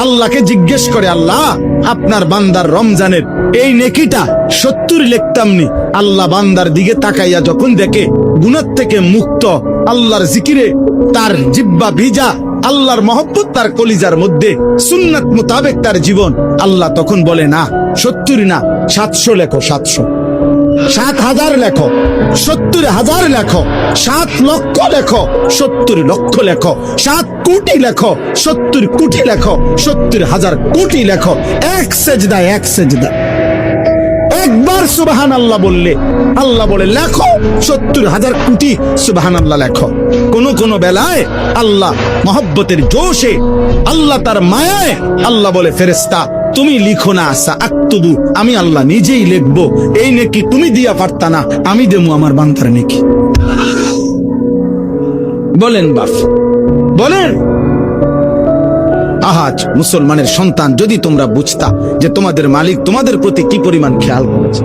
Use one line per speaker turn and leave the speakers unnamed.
আল্লাহকে জিজ্ঞেস করে, আল্লাহ আপনার বান্দার রমজানের এই নেকিটা 70 লিখতামনি। আল্লাহ বান্দার দিকে তাকাইয়া যখন দেখে গুনাহ থেকে মুক্ত, আল্লাহর জিকিরে তার জিহ্বা ভিজা, আল্লাহর মহব্বত তার কলিজার মধ্যে, সুন্নাত মোতাবেক তার জীবন, আল্লাহ তখন বলে না 70 না, 700 লেখো, 700, 7,000 লেখো, 70,000 লেখো, 7 লক্ষ লেখো, 70 লক্ষ লেখো, 7 কোটি লেখো, 70 কোটি লেখো, 70,000 কোটি লেখো। এক সেজদায়, এক সেজদা একবার সুবহানাল্লাহ বললে আল্লাহ বলে লেখো 70,000 কোটি সুবহানাল্লাহ লেখো। কোন কোন বেলায় আল্লাহ মহব্বতের জোশে, আল্লাহ তার মায়ায় আল্লাহ বলে, ফেরেশতা তুমি লিখো না, সাআক্তুবু, আমি আল্লাহ নিজেই লিখবো। এই নেকি তুমি দিয়া পারতা না, আমি দেবো আমার বান্দার নেকি। বলেন বাপ, বলেন। আহাজ মুসলমানের সন্তান, যদি তোমরা বুঝতা যে তোমাদের মালিক তোমাদের প্রতি কি পরিমাণ খেয়াল করেছে।